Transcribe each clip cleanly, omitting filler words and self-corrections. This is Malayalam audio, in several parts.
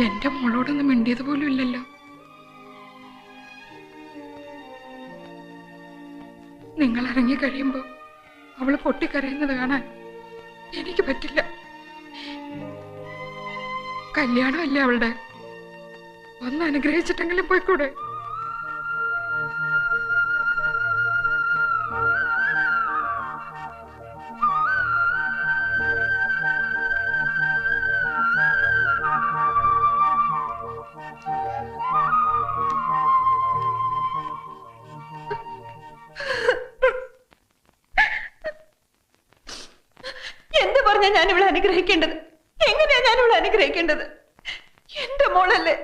എന്റെ മോളോടൊന്നും മിണ്ടിയത് പോലും ഇല്ലല്ലോ. നിങ്ങൾ ഇറങ്ങി കഴിയുമ്പോ അവള് പൊട്ടിക്കരയുന്നത് കാണാൻ എനിക്ക് പറ്റില്ല. കല്യാണമല്ലേ അവളുടെ, ഒന്ന് അനുഗ്രഹിച്ചിട്ടെങ്കിലും പോയിക്കൂടെ? എന്ത് പറഞ്ഞാ ഞാൻ ഇവിടെ അനുഗ്രഹിക്കേണ്ടത്? എങ്ങനെയാ ഞാൻ ഇവിടെ അനുഗ്രഹിക്കേണ്ടത്? എന്റെ മോളല്ലേ,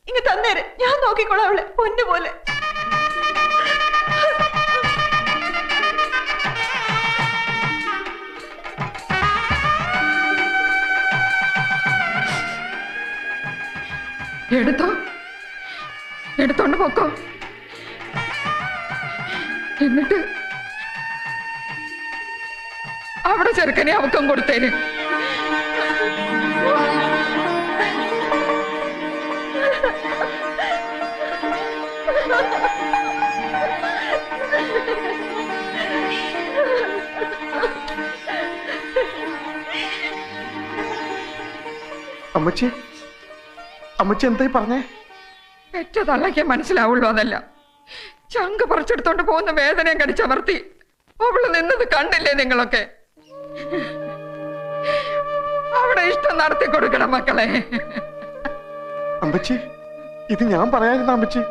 ഇങ്ങ് തന്നേര്, ഞാൻ നോക്കിക്കോളാം അവളെ പൊന്നുപോലെ. എടുത്തോണ്ട് പോക്കോ. എന്നിട്ട് അവിടെ ചെറുക്കനെ അവക്കം കൊടുത്തേന്. അമ്മച്ചി, അമ്മച്ചി എന്തായി പറഞ്ഞേ? പെറ്റ തള്ളയ്ക്ക് മനസ്സിലാവുള്ളൂ അതല്ല. ചങ്ക് പറിച്ചെടുത്തോണ്ട് പോകുന്ന വേദനയും കടിച്ചമർത്തി അവള് നിന്നത് കണ്ടില്ലേ നിങ്ങളൊക്കെ? അവിടെ ഇഷ്ടം നടത്തി കൊടുക്കണം മക്കളെ. അമ്മച്ചി, ഇത് ഞാൻ പറയാതിരുന്ന അമ്മച്ചി.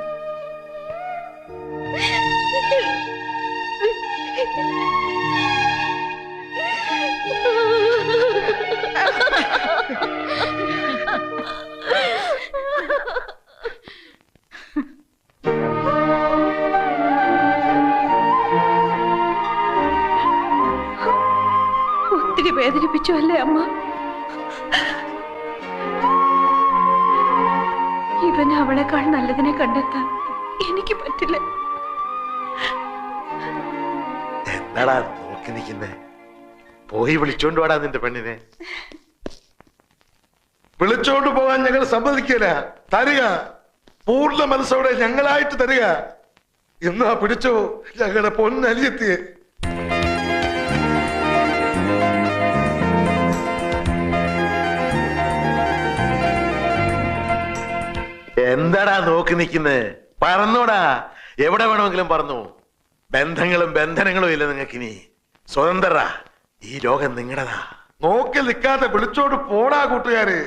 ഒത്തിരി വേദനിപ്പിച്ചു അല്ലേ അമ്മ? ഇവന് അവളെക്കാൾ നല്ലതിനെ കണ്ടെത്താൻ എനിക്ക് പറ്റില്ല. എന്താടാ നോക്കി നിൽക്കുന്നേ? പോയി വിളിച്ചോണ്ട് വാടാ നിന്റെ പെണ്ണിനെ. വിളിച്ചോണ്ട് പോകാൻ ഞങ്ങൾ സമ്മതിക്കില്ല. തരിക, പൂർണ്ണ മനസ്സോടെ ഞങ്ങളായിട്ട് തരിക. എന്നാ പിടിച്ചോ ഞങ്ങളുടെ പൊന്നലിയെത്തിയെ. എന്താടാ നോക്കി നിൽക്കുന്നേ? പറന്നോടാ, എവിടെ വേണമെങ്കിലും പറന്നു. ബന്ധങ്ങളും ബന്ധനങ്ങളും ഇല്ല നിങ്ങൾക്കിനി. സ്വതന്ത്ര, ഈ ലോകം നിങ്ങളുടെതാ. നോക്കി നിൽക്കാതെ വിളിച്ചോണ്ട് പോടാ കൂട്ടുകാര്.